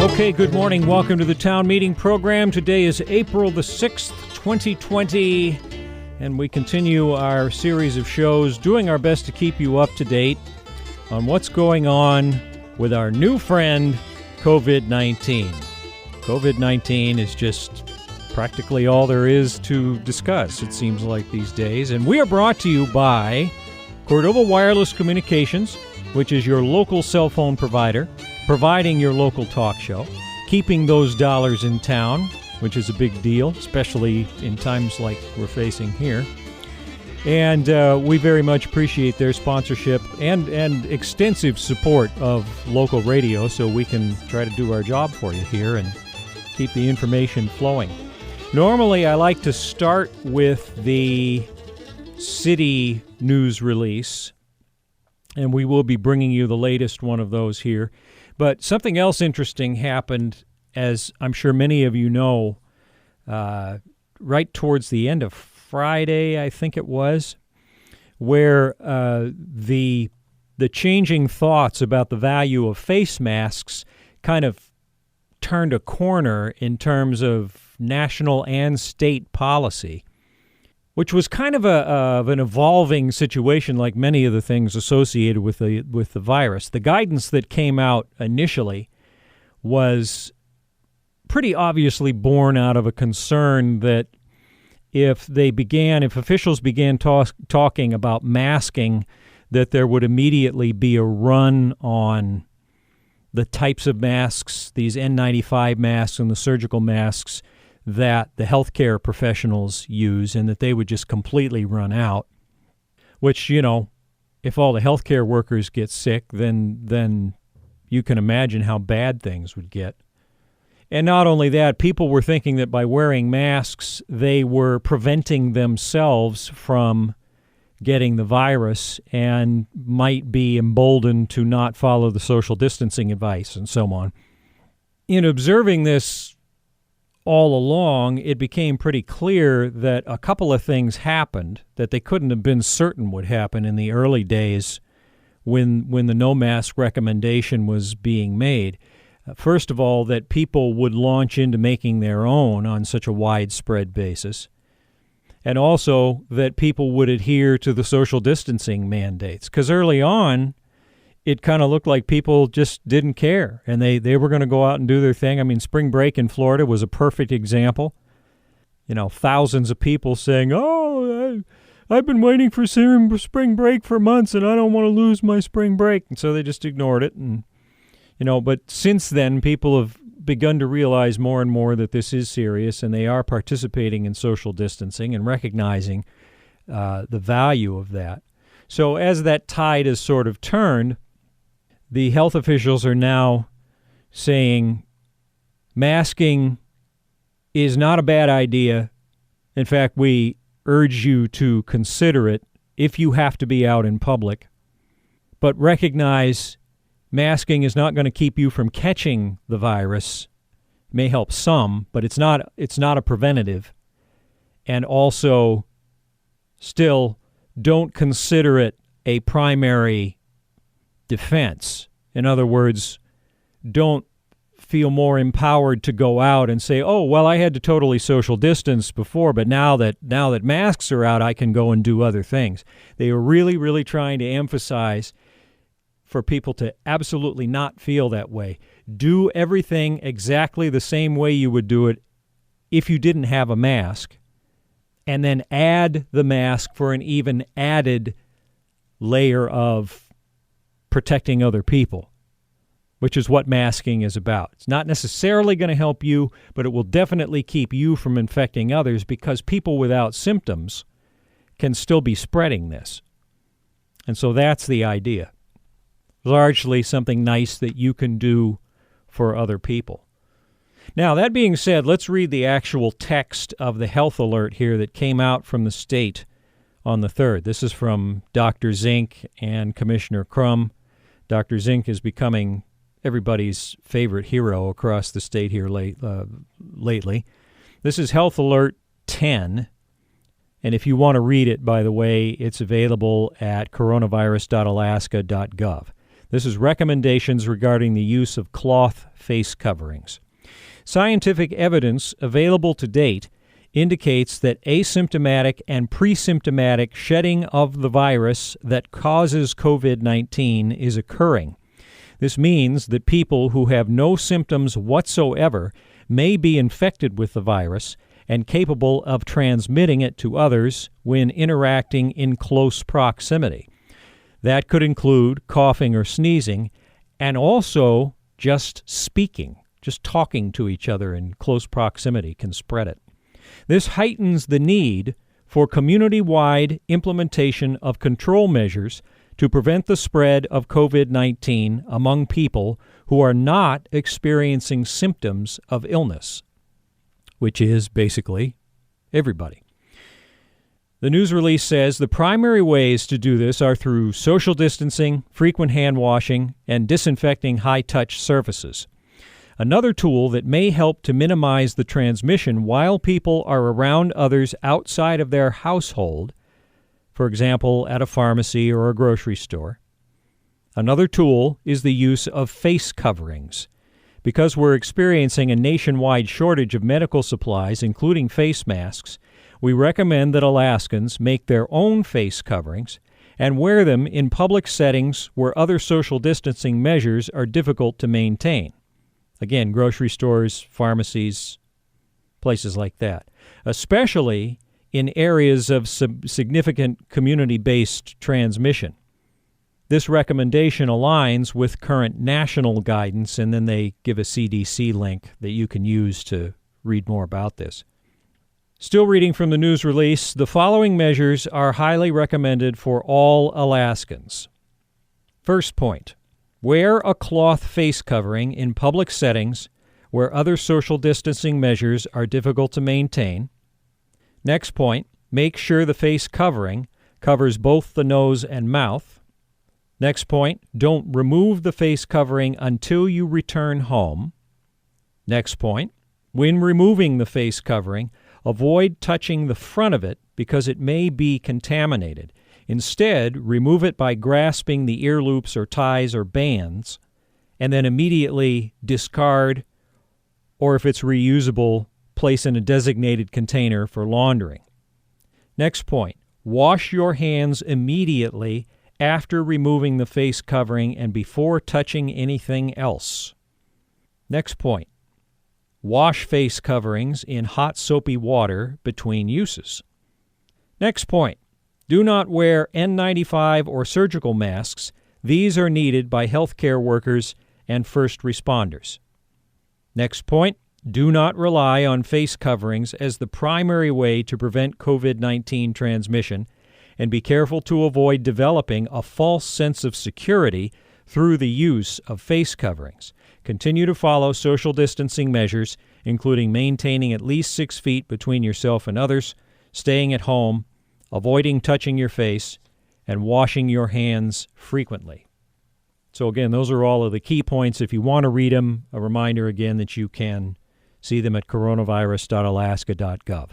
Okay, good morning. Welcome to the Town Meeting Program. Today is April the 6th, 2020, and we continue our series of shows doing our best to keep you up to date on what's going on with our new friend, COVID-19. COVID-19 is just practically all there is to discuss, it seems like these days. And we are brought to you by Cordova Wireless Communications, which is your local cell phone provider, providing your local talk show, keeping those dollars in town, which is a big deal, especially in times like we're facing here. And we very much appreciate their sponsorship and extensive support of local radio, so we can try to do our job for you here and keep the information flowing. Normally, I like to start with the city news release, and we will be bringing you the latest one of those here. But something else interesting happened, as I'm sure many of you know, right towards the end of Friday, I think it was, where the changing thoughts about the value of face masks kind of turned a corner in terms of national and state policy, which was kind of an evolving situation, like many of the things associated with the virus. The guidance that came out initially was pretty obviously born out of a concern that if officials began talking about masking, that there would immediately be a run on the types of masks, these N95 masks and the surgical masks that the healthcare professionals use, and that they would just completely run out, which, you know, if all the healthcare workers get sick, then you can imagine how bad things would get. And not only that, people were thinking that by wearing masks, they were preventing themselves from getting the virus and might be emboldened to not follow the social distancing advice and so on. In observing this all along, it became pretty clear that a couple of things happened that they couldn't have been certain would happen in the early days when the no mask recommendation was being made. First of all, that people would launch into making their own on such a widespread basis, and also that people would adhere to the social distancing mandates. Because early on, it kind of looked like people just didn't care, and they were going to go out and do their thing. I mean, spring break in Florida was a perfect example. You know, thousands of people saying, oh, I've been waiting for spring break for months, and I don't want to lose my spring break. And so they just ignored it. And, you know, but since then, people have begun to realize more and more that this is serious, and they are participating in social distancing and recognizing the value of that. So as that tide has sort of turned, the health officials are now saying masking is not a bad idea. In fact, we urge you to consider it if you have to be out in public, but recognize masking is not going to keep you from catching the virus. It may help some, but it's not a preventative. And also, still, don't consider it a primary defense. In other words, don't feel more empowered to go out and say, oh, well, I had to totally social distance before, but now that masks are out, I can go and do other things. They are really, really trying to emphasize for people to absolutely not feel that way. Do everything exactly the same way you would do it if you didn't have a mask, and then add the mask for an even added layer of protecting other people, which is what masking is about. It's not necessarily going to help you, but it will definitely keep you from infecting others, because people without symptoms can still be spreading this. And so that's the idea. Largely something nice that you can do for other people. Now, that being said, let's read the actual text of the health alert here that came out from the state on the 3rd. This is from Dr. Zink and Commissioner Crum. Dr. Zink is becoming everybody's favorite hero across the state here lately. This is Health Alert 10, And if you want to read it, by the way, it's available at coronavirus.alaska.gov. This is recommendations regarding the use of cloth face coverings. Scientific evidence available to date indicates that asymptomatic and pre-symptomatic shedding of the virus that causes COVID-19 is occurring. This means that people who have no symptoms whatsoever may be infected with the virus and capable of transmitting it to others when interacting in close proximity. That could include coughing or sneezing, and also just speaking, just talking to each other in close proximity can spread it. This heightens the need for community-wide implementation of control measures to prevent the spread of COVID-19 among people who are not experiencing symptoms of illness, which is basically everybody. The news release says the primary ways to do this are through social distancing, frequent hand washing, and disinfecting high-touch surfaces. Another tool that may help to minimize the transmission while people are around others outside of their household, for example, at a pharmacy or a grocery store. Another tool is the use of face coverings. Because we're experiencing a nationwide shortage of medical supplies, including face masks, we recommend that Alaskans make their own face coverings and wear them in public settings where other social distancing measures are difficult to maintain. Again, grocery stores, pharmacies, places like that, especially in areas of significant community-based transmission. This recommendation aligns with current national guidance, and then they give a CDC link that you can use to read more about this. Still reading from the news release, the following measures are highly recommended for all Alaskans. First point, wear a cloth face covering in public settings where other social distancing measures are difficult to maintain. Next point, make sure the face covering covers both the nose and mouth. Next point, don't remove the face covering until you return home. Next point, when removing the face covering, avoid touching the front of it because it may be contaminated. Instead, remove it by grasping the ear loops or ties or bands, and then immediately discard, or if it's reusable, place in a designated container for laundering. Next point, wash your hands immediately after removing the face covering and before touching anything else. Next point, wash face coverings in hot soapy water between uses. Next point, do not wear N95 or surgical masks. These are needed by healthcare workers and first responders. Next point, do not rely on face coverings as the primary way to prevent COVID-19 transmission, and be careful to avoid developing a false sense of security through the use of face coverings. Continue to follow social distancing measures, including maintaining at least 6 feet between yourself and others, staying at home, avoiding touching your face, and washing your hands frequently. So again, those are all of the key points. If you want to read them, a reminder again that you can see them at coronavirus.alaska.gov.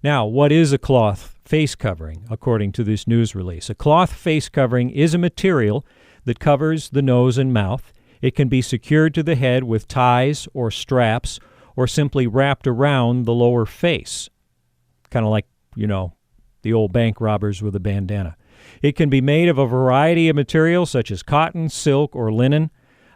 Now, what is a cloth face covering, according to this news release? A cloth face covering is a material that covers the nose and mouth. It can be secured to the head with ties or straps, or simply wrapped around the lower face, kind of like, the old bank robbers with a bandana. It can be made of a variety of materials such as cotton, silk, or linen.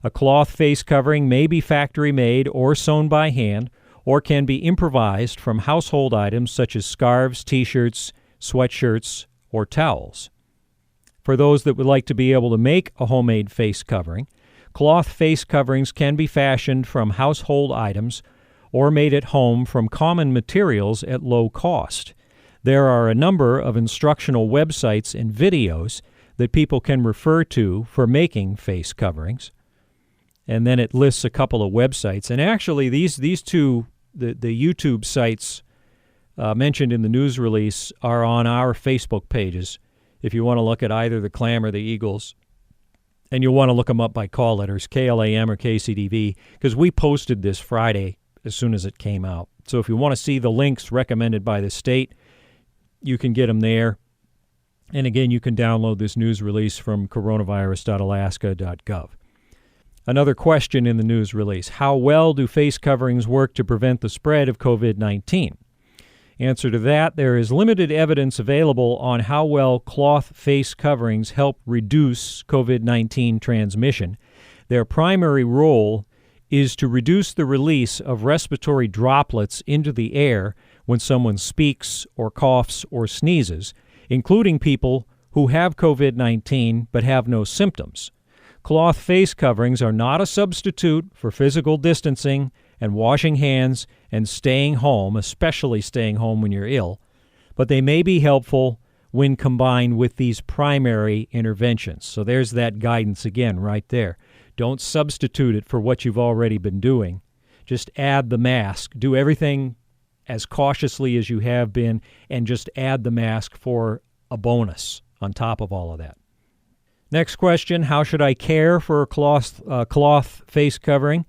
A cloth face covering may be factory-made or sewn by hand, or can be improvised from household items such as scarves, T-shirts, sweatshirts, or towels. For those that would like to be able to make a homemade face covering, cloth face coverings can be fashioned from household items or made at home from common materials at low cost. There are a number of instructional websites and videos that people can refer to for making face coverings. And then it lists a couple of websites. And actually, these two, the YouTube sites mentioned in the news release, are on our Facebook pages if you want to look at either the KLAM or the Eagles. And you'll want to look them up by call letters, KLAM or KCDV, because we posted this Friday as soon as it came out. So if you want to see the links recommended by the state, you can get them there. And again, you can download this news release from coronavirus.alaska.gov. Another question in the news release: how well do face coverings work to prevent the spread of COVID-19? Answer to that: there is limited evidence available on how well cloth face coverings help reduce COVID-19 transmission. Their primary role is to reduce the release of respiratory droplets into the air when someone speaks or coughs or sneezes, including people who have COVID-19 but have no symptoms. Cloth face coverings are not a substitute for physical distancing and washing hands and staying home, especially staying home when you're ill, but they may be helpful when combined with these primary interventions. So there's that guidance again right there. Don't substitute it for what you've already been doing. Just add the mask. Do everything as cautiously as you have been, and just add the mask for a bonus on top of all of that. Next question: how should I care for a cloth face covering?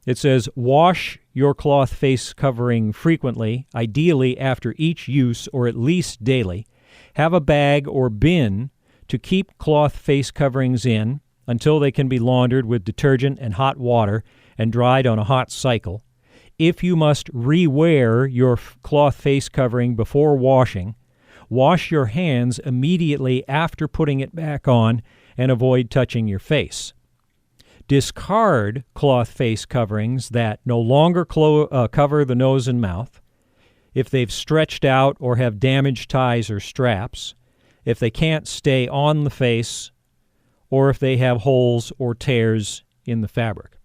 It says, wash your cloth face covering frequently, ideally after each use or at least daily. Have a bag or bin to keep cloth face coverings in until they can be laundered with detergent and hot water and dried on a hot cycle. If you must re-wear your cloth face covering before washing, wash your hands immediately after putting it back on and avoid touching your face. Discard cloth face coverings that no longer cover the nose and mouth, if they've stretched out or have damaged ties or straps, if they can't stay on the face, or if they have holes or tears in the fabric.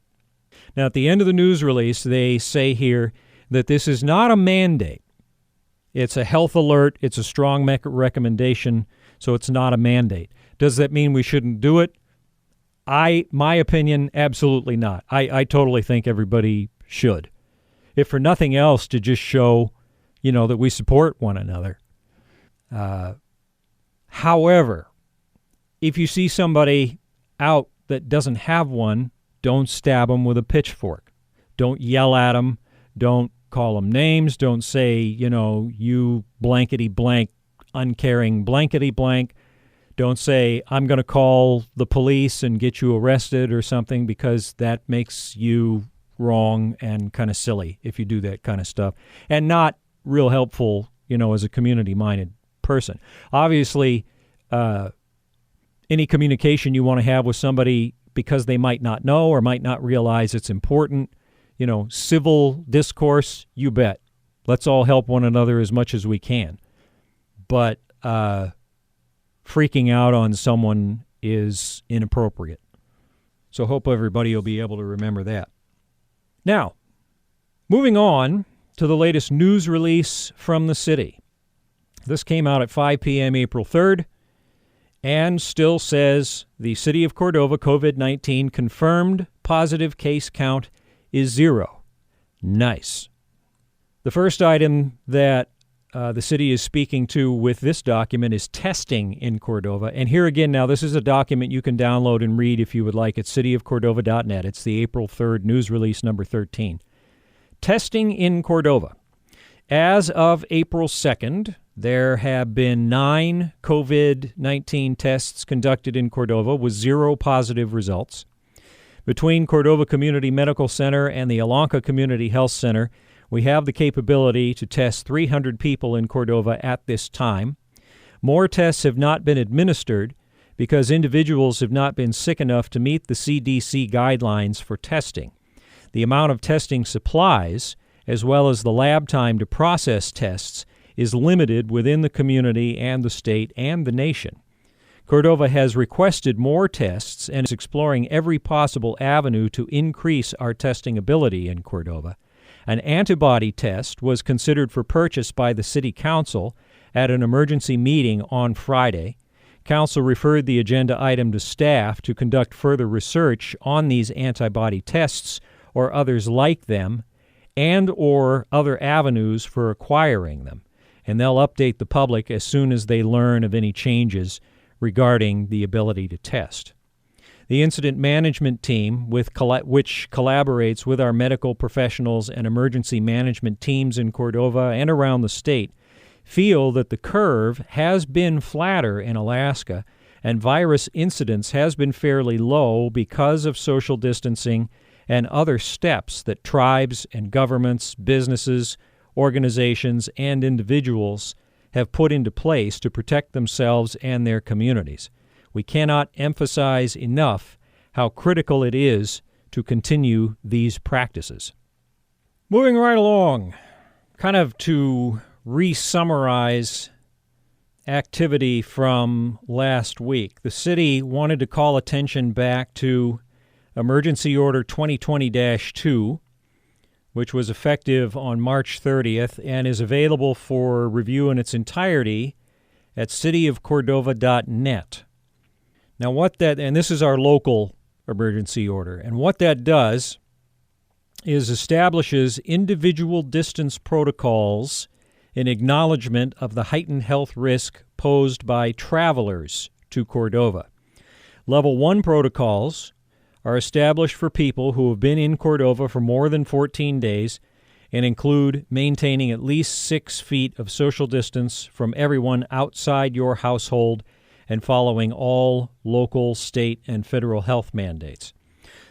Now, at the end of the news release, they say here that this is not a mandate. It's a health alert. It's a strong recommendation, so it's not a mandate. Does that mean we shouldn't do it? My opinion, absolutely not. I totally think everybody should. If for nothing else, to just show, that we support one another. However, if you see somebody out that doesn't have one, don't stab them with a pitchfork. Don't yell at them. Don't call them names. Don't say, you blankety blank, uncaring blankety blank. Don't say, I'm going to call the police and get you arrested or something, because that makes you wrong and kind of silly if you do that kind of stuff, and not real helpful, as a community-minded person. Obviously, any communication you want to have with somebody because they might not know or might not realize it's important, civil discourse, you bet. Let's all help one another as much as we can. But freaking out on someone is inappropriate. So hope everybody will be able to remember that. Now, moving on to the latest news release from the city. This came out at 5 p.m. April 3rd and still says the city of Cordova COVID-19 confirmed positive case count is 0. Nice. The first item that the city is speaking to with this document is testing in Cordova. And here again, now this is a document you can download and read if you would like at cityofcordova.net. It's the April 3rd news release number 13. Testing in Cordova. As of April 2nd, there have been 9 COVID-19 tests conducted in Cordova with 0 positive results. Between Cordova Community Medical Center and the Alanka Community Health Center, we have the capability to test 300 people in Cordova at this time. More tests have not been administered because individuals have not been sick enough to meet the CDC guidelines for testing. The amount of testing supplies, as well as the lab time to process tests, is limited within the community and the state and the nation. Cordova has requested more tests and is exploring every possible avenue to increase our testing ability in Cordova. An antibody test was considered for purchase by the City Council at an emergency meeting on Friday. Council referred the agenda item to staff to conduct further research on these antibody tests or others like them, and or other avenues for acquiring them. And they'll update the public as soon as they learn of any changes regarding the ability to test. The incident management team, which collaborates with our medical professionals and emergency management teams in Cordova and around the state, feel that the curve has been flatter in Alaska and virus incidence has been fairly low because of social distancing and other steps that tribes and governments, businesses, organizations, and individuals have put into place to protect themselves and their communities. We cannot emphasize enough how critical it is to continue these practices. Moving right along, kind of to re-summarize activity from last week. The city wanted to call attention back to Emergency Order 2020-2, which was effective on March 30th and is available for review in its entirety at cityofcordova.net. Now and this is our local emergency order, and what that does is establishes individual distance protocols in acknowledgement of the heightened health risk posed by travelers to Cordova. Level 1 protocols are established for people who have been in Cordova for more than 14 days and include maintaining at least 6 feet of social distance from everyone outside your household and following all local, state, and federal health mandates.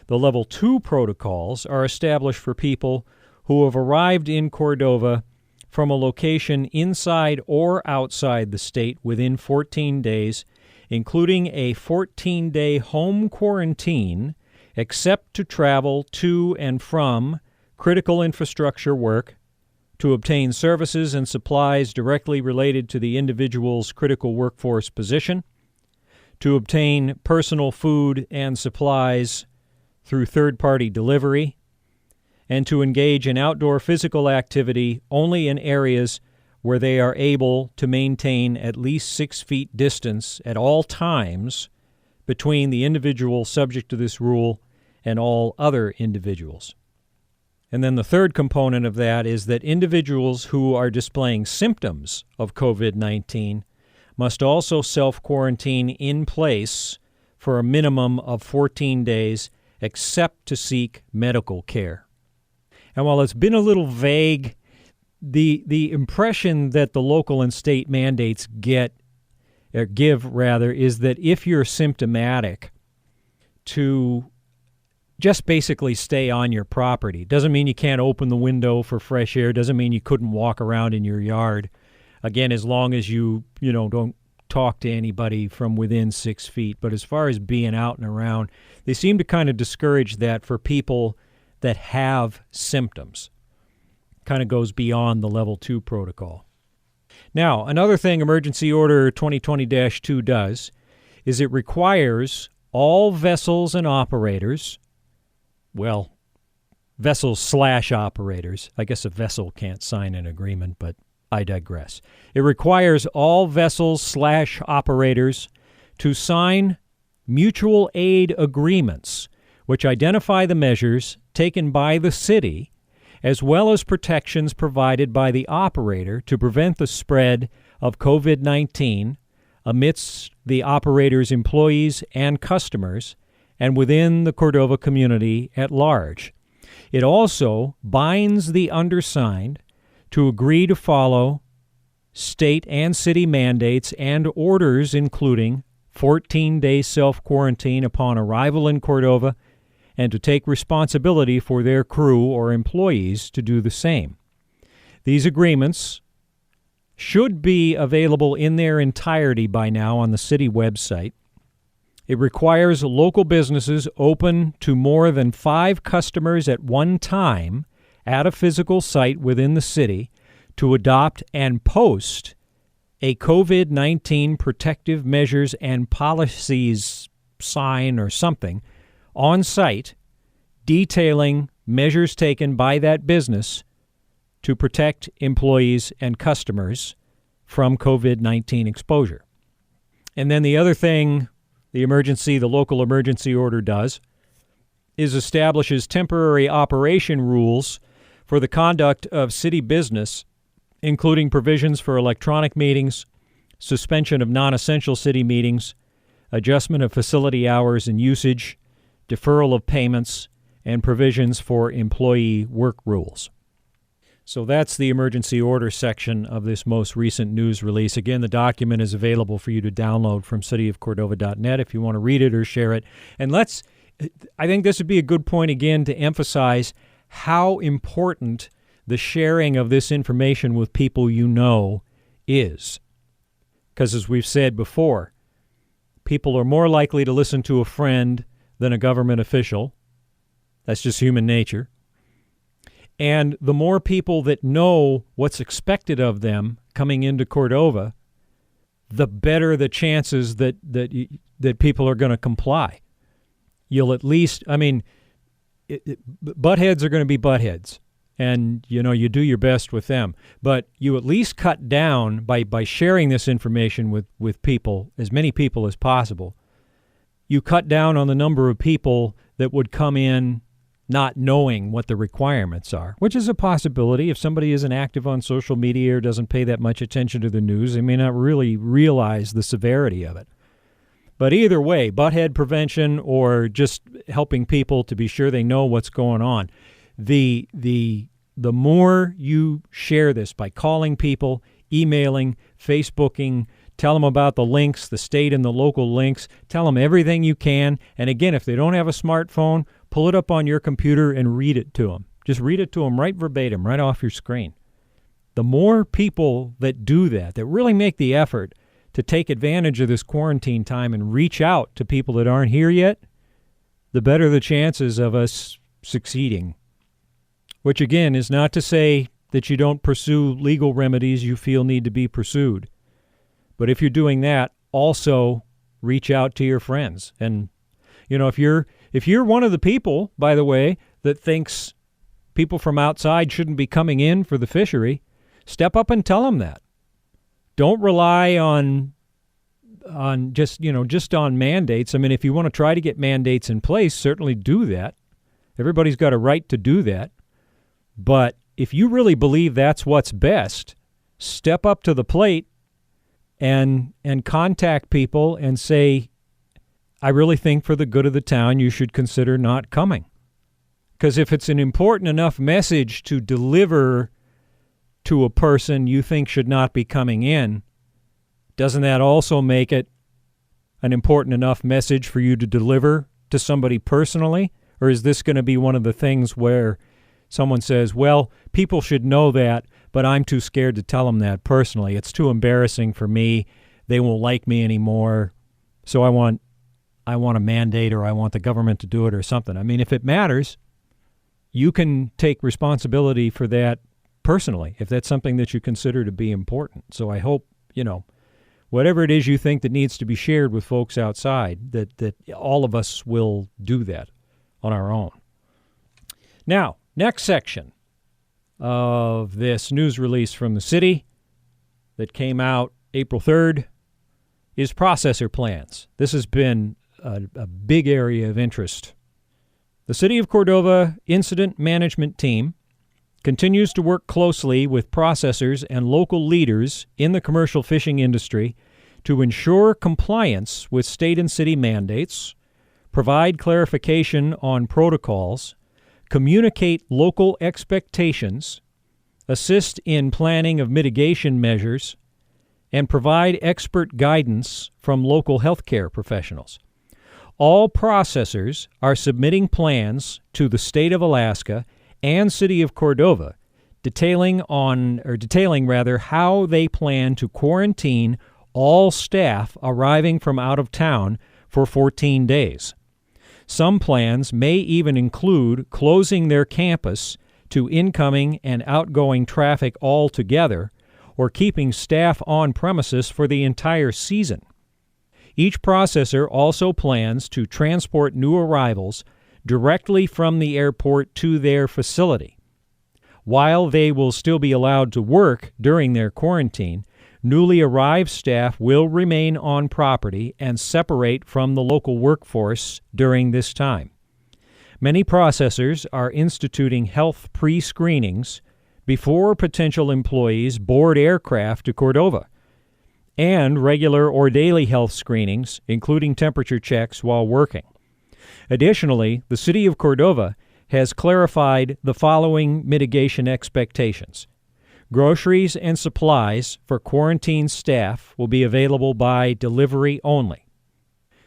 The Level 2 protocols are established for people who have arrived in Cordova from a location inside or outside the state within 14 days, including a 14-day home quarantine, except to travel to and from critical infrastructure work, to obtain services and supplies directly related to the individual's critical workforce position, to obtain personal food and supplies through third-party delivery, and to engage in outdoor physical activity only in areas where they are able to maintain at least 6 feet distance at all times between the individual subject to this rule and all other individuals. And then the third component of that is that individuals who are displaying symptoms of COVID-19 must also self-quarantine in place for a minimum of 14 days, except to seek medical care. And while it's been a little vague, the impression that the local and state mandates give is that if you're symptomatic, to just basically stay on your property. Doesn't mean you can't open the window for fresh air. Doesn't mean you couldn't walk around in your yard. Again, as long as you don't talk to anybody from within 6 feet. But as far as being out and around, they seem to kind of discourage that for people that have symptoms. Kind of goes beyond the Level 2 protocol. Now, another thing Emergency Order 2020-2 does is it requires all vessels and operators, vessels/operators. I guess a vessel can't sign an agreement, but I digress. It requires all vessels/operators to sign mutual aid agreements, which identify the measures taken by the city, as well as protections provided by the operator to prevent the spread of COVID-19 amidst the operator's employees and customers, and within the Cordova community at large. It also binds the undersigned to agree to follow state and city mandates and orders, including 14-day self-quarantine upon arrival in Cordova, and to take responsibility for their crew or employees to do the same. These agreements should be available in their entirety by now on the city website. It requires local businesses open to more than 5 customers at one time at a physical site within the city to adopt and post a COVID-19 protective measures and policies sign or something on site detailing measures taken by that business to protect employees and customers from COVID-19 exposure. And then the other thing the local emergency order does is establishes temporary operation rules for the conduct of city business, including provisions for electronic meetings, suspension of non-essential city meetings, adjustment of facility hours and usage, deferral of payments, and provisions for employee work rules. So that's the emergency order section of this most recent news release. Again, the document is available for you to download from cityofcordova.net if you want to read it or share it. And I think this would be a good point again to emphasize how important the sharing of this information with people you know is. Because as we've said before, people are more likely to listen to a friend than a government official. That's just human nature. And the more people that know what's expected of them coming into Cordova, the better the chances that people are going to comply. You'll at least, buttheads are going to be buttheads, and you do your best with them. But you at least cut down by sharing this information with people, as many people as possible. You cut down on the number of people that would come in not knowing what the requirements are, which is a possibility. If somebody isn't active on social media or doesn't pay that much attention to the news, they may not really realize the severity of it. But either way, butthead prevention or just helping people to be sure they know what's going on, the more you share this by calling people, emailing, Facebooking, tell them about the links, the state and the local links, tell them everything you can. And again, if they don't have a smartphone, pull it up on your computer and read it to them. Just read it to them right verbatim, right off your screen. The more people that do that really make the effort to take advantage of this quarantine time and reach out to people that aren't here yet, the better the chances of us succeeding. Which, again, is not to say that you don't pursue legal remedies you feel need to be pursued. But if you're doing that, also reach out to your friends. And, if you're one of the people, by the way, that thinks people from outside shouldn't be coming in for the fishery, step up and tell them that. Don't rely on just on mandates. If you want to try to get mandates in place, certainly do that. Everybody's got a right to do that. But if you really believe that's what's best, step up to the plate and contact people and say, I really think for the good of the town, you should consider not coming. Because if it's an important enough message to deliver to a person you think should not be coming in, doesn't that also make it an important enough message for you to deliver to somebody personally? Or is this going to be one of the things where someone says, well, people should know that, but I'm too scared to tell them that personally. It's too embarrassing for me. They won't like me anymore. So I want a mandate, or I want the government to do it or something. If it matters, you can take responsibility for that personally, if that's something that you consider to be important. So I hope, whatever it is you think that needs to be shared with folks outside, that all of us will do that on our own. Now, next section of this news release from the city that came out April 3rd is processor plans. This has been a big area of interest. The City of Cordova Incident Management Team continues to work closely with processors and local leaders in the commercial fishing industry to ensure compliance with state and city mandates, provide clarification on protocols, communicate local expectations, assist in planning of mitigation measures, and provide expert guidance from local healthcare professionals. All processors are submitting plans to the state of Alaska and City of Cordova detailing how they plan to quarantine all staff arriving from out of town for 14 days. Some plans may even include closing their campus to incoming and outgoing traffic altogether, or keeping staff on premises for the entire season. Each processor also plans to transport new arrivals directly from the airport to their facility. While they will still be allowed to work during their quarantine, newly arrived staff will remain on property and separate from the local workforce during this time. Many processors are instituting health pre-screenings before potential employees board aircraft to Cordova, and regular or daily health screenings, including temperature checks while working. Additionally, the City of Cordova has clarified the following mitigation expectations. Groceries and supplies for quarantine staff will be available by delivery only.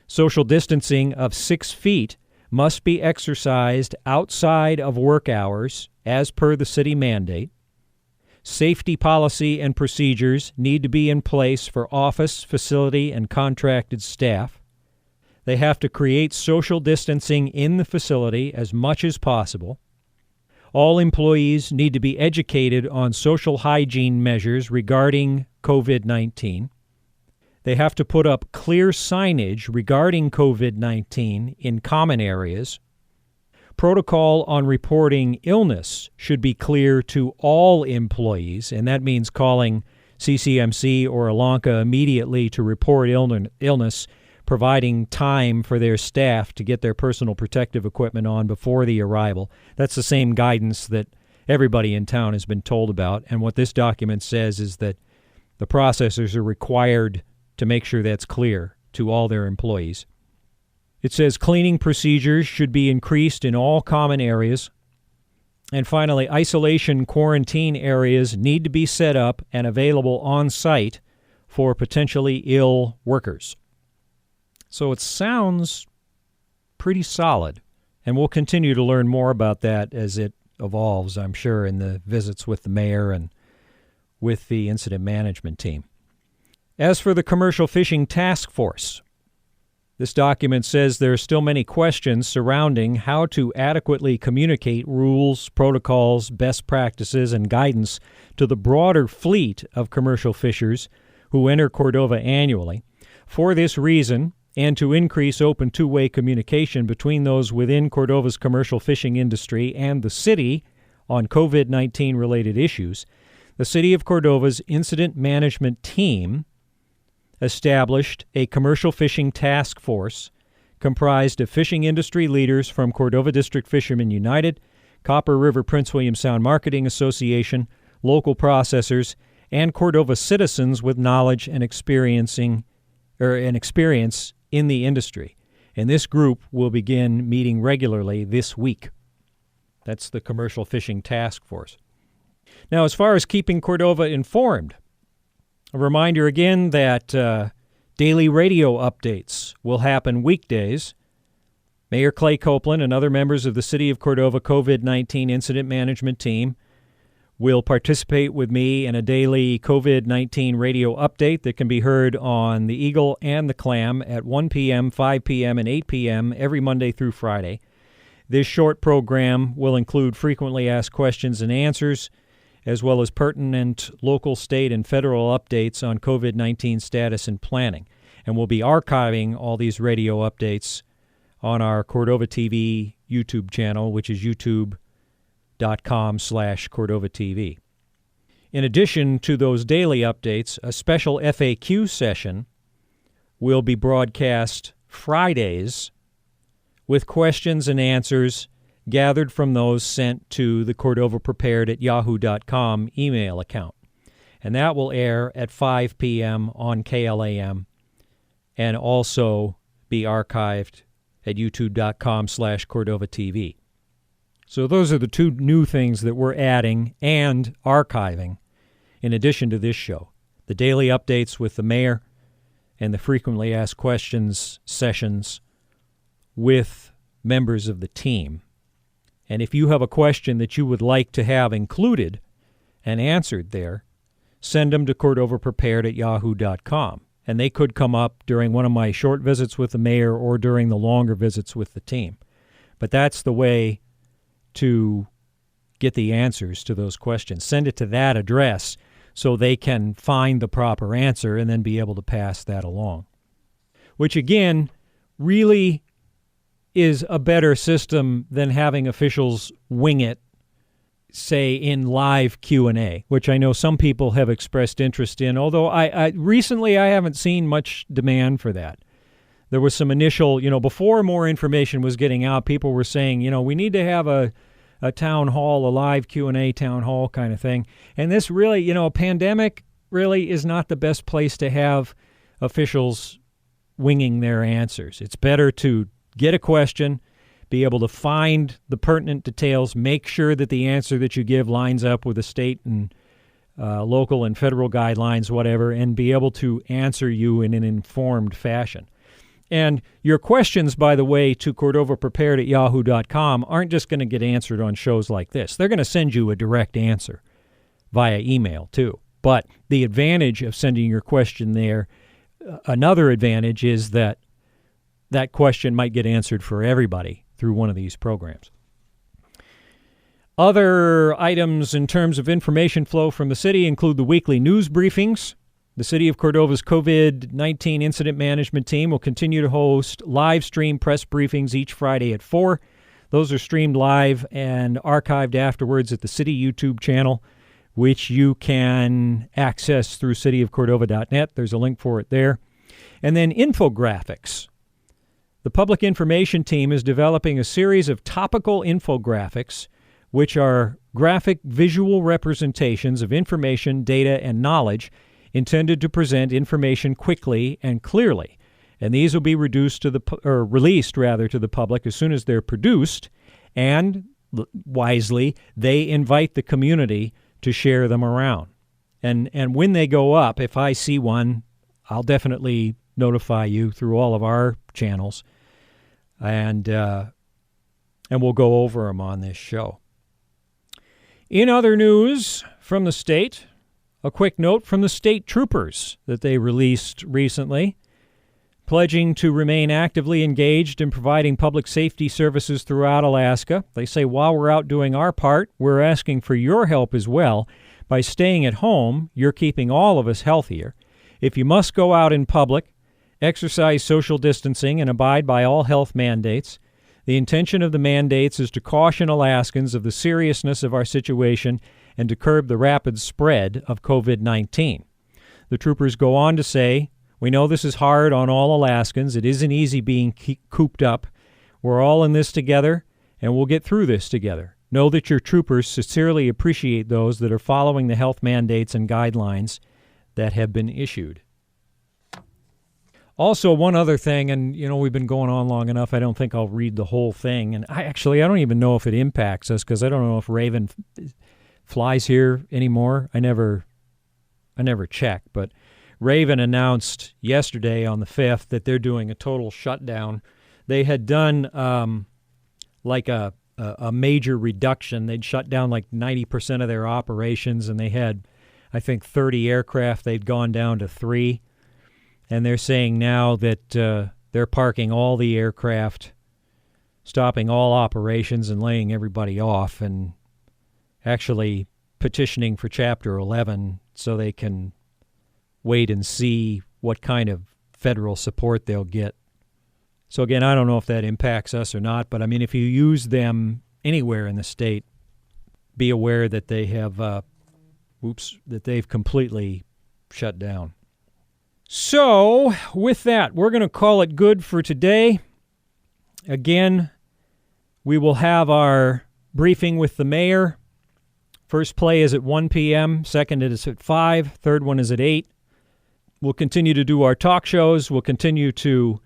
Social distancing of 6 feet must be exercised outside of work hours as per the city mandate. Safety policy and procedures need to be in place for office, facility, and contracted staff. They have to create social distancing in the facility as much as possible. All employees need to be educated on social hygiene measures regarding COVID-19. They have to put up clear signage regarding COVID-19 in common areas. Protocol on reporting illness should be clear to all employees, and that means calling CCMC or Elanca immediately to report illness, providing time for their staff to get their personal protective equipment on before the arrival. That's the same guidance that everybody in town has been told about, and what this document says is that the processors are required to make sure that's clear to all their employees. It says cleaning procedures should be increased in all common areas. And finally, isolation quarantine areas need to be set up and available on site for potentially ill workers. So it sounds pretty solid, and we'll continue to learn more about that as it evolves, I'm sure, in the visits with the mayor and with the incident management team. As for the Commercial Fishing Task Force, this document says there are still many questions surrounding how to adequately communicate rules, protocols, best practices, and guidance to the broader fleet of commercial fishers who enter Cordova annually. For this reason, and to increase open two-way communication between those within Cordova's commercial fishing industry and the city on COVID-19 related issues, the City of Cordova's Incident Management Team established a commercial fishing task force comprised of fishing industry leaders from Cordova District Fishermen United, Copper River Prince William Sound Marketing Association, local processors, and Cordova citizens with knowledge and experience in the industry. And this group will begin meeting regularly this week. That's the Commercial Fishing Task Force. Now, as far as keeping Cordova informed, a reminder again that daily radio updates will happen weekdays. Mayor Clay Copeland and other members of the City of Cordova COVID-19 Incident Management Team will participate with me in a daily COVID-19 radio update that can be heard on the Eagle and the KLAM at 1 p.m., 5 p.m., and 8 p.m. every Monday through Friday. This short program will include frequently asked questions and answers, as well as pertinent local, state, and federal updates on COVID-19 status and planning. And we'll be archiving all these radio updates on our Cordova TV YouTube channel, which is youtube.com/Cordova TV. In addition to those daily updates, a special FAQ session will be broadcast Fridays with questions and answers gathered from those sent to the cordovaprepared@yahoo.com email account. And that will air at 5 p.m. on KLAM and also be archived at youtube.com/Cordova TV. So those are the two new things that we're adding and archiving in addition to this show. The daily updates with the mayor and the frequently asked questions sessions with members of the team. And if you have a question that you would like to have included and answered there, send them to cordovaprepared@yahoo.com. And they could come up during one of my short visits with the mayor or during the longer visits with the team. But that's the way to get the answers to those questions. Send it to that address so they can find the proper answer and then be able to pass that along. Which, again, really is a better system than having officials wing it, say, in live Q&A, which I know some people have expressed interest in, although I recently I haven't seen much demand for that. There was some initial, before more information was getting out, people were saying, we need to have a town hall, a live Q&A town hall kind of thing. And this really, a pandemic really is not the best place to have officials winging their answers. It's better to get a question, be able to find the pertinent details, make sure that the answer that you give lines up with the state and local and federal guidelines, whatever, and be able to answer you in an informed fashion. And your questions, by the way, to CordovaPrepared@yahoo.com aren't just going to get answered on shows like this. They're going to send you a direct answer via email, too. But the advantage of sending your question there, another advantage is that that question might get answered for everybody through one of these programs. Other items in terms of information flow from the city include the weekly news briefings. The City of Cordova's COVID-19 Incident Management Team will continue to host live stream press briefings each Friday at 4. Those are streamed live and archived afterwards at the City YouTube channel, which you can access through cityofcordova.net. There's a link for it there. And then infographics. The Public Information Team is developing a series of topical infographics, which are graphic visual representations of information, data, and knowledge intended to present information quickly and clearly. And these will be released to the public as soon as they're produced, and wisely, they invite the community to share them around. And when they go up, if I see one, I'll definitely notify you through all of our channels, and we'll go over them on this show. In other news from the state, a quick note from the state troopers that they released recently, pledging to remain actively engaged in providing public safety services throughout Alaska. They say, while we're out doing our part, we're asking for your help as well. By staying at home, you're keeping all of us healthier. If you must go out in public, exercise social distancing and abide by all health mandates. The intention of the mandates is to caution Alaskans of the seriousness of our situation and to curb the rapid spread of COVID-19. The troopers go on to say, we know this is hard on all Alaskans. It isn't easy being cooped up. We're all in this together, and we'll get through this together. Know that your troopers sincerely appreciate those that are following the health mandates and guidelines that have been issued. Also, one other thing, and, we've been going on long enough, I don't think I'll read the whole thing. And I don't even know if it impacts us, because I don't know if Raven flies here anymore. I never checked, but Raven announced yesterday on the 5th that they're doing a total shutdown. They had done a major reduction. They'd shut down like 90% of their operations, and they had, I think, 30 aircraft. They'd gone down to 3. And they're saying now that they're parking all the aircraft, stopping all operations and laying everybody off, and actually petitioning for Chapter 11 so they can wait and see what kind of federal support they'll get. So again, I don't know if that impacts us or not, but I mean, if you use them anywhere in the state, be aware that they have, that they've completely shut down. So, with that, we're going to call it good for today. Again, we will have our briefing with the mayor. First play is at 1 p.m., second is at 5, third one is at 8. We'll continue to do our talk shows. We'll continue to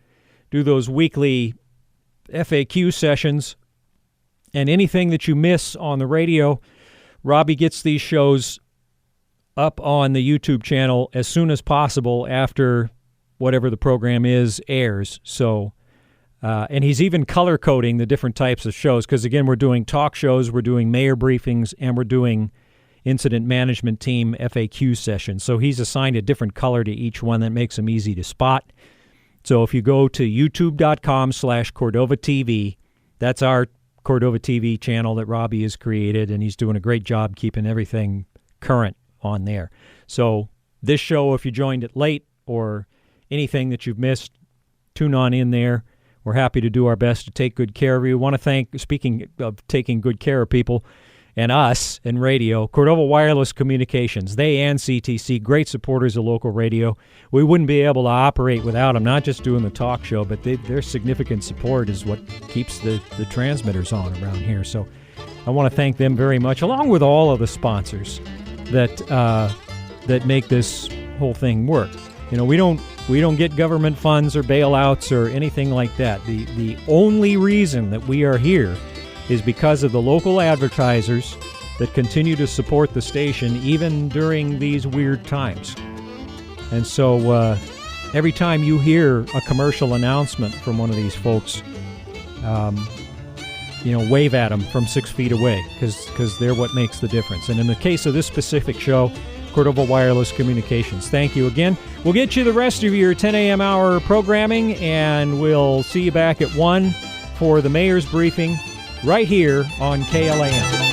do those weekly FAQ sessions. And anything that you miss on the radio, Robbie gets these shows up on the YouTube channel as soon as possible after whatever the program is airs. So, and he's even color coding the different types of shows, because again, we're doing talk shows, we're doing mayor briefings, and we're doing incident management team FAQ sessions. So he's assigned a different color to each one that makes them easy to spot. So if you go to youtube.com/Cordova TV, that's our Cordova TV channel that Robbie has created, and he's doing a great job keeping everything current on there. So this show, if you joined it late or anything that you've missed, tune on in there. We're happy to do our best to take good care of you. We want to thank, speaking of taking good care of people and us in radio, Cordova Wireless Communications. They and CTC, great supporters of local radio. We wouldn't be able to operate without them, not just doing the talk show, but their significant support is what keeps the transmitters on around here. So I want to thank them very much, along with all of the sponsors that make this whole thing work. We don't We don't get government funds or bailouts or anything like that. The only reason that we are here is because of the local advertisers that continue to support the station even during these weird times. And so every time you hear a commercial announcement from one of these folks, wave at them from 6 feet away because they're what makes the difference. And in the case of this specific show, Cordova Wireless Communications. Thank you again. We'll get you the rest of your 10 a.m. hour programming, and we'll see you back at 1 for the mayor's briefing right here on KLAM.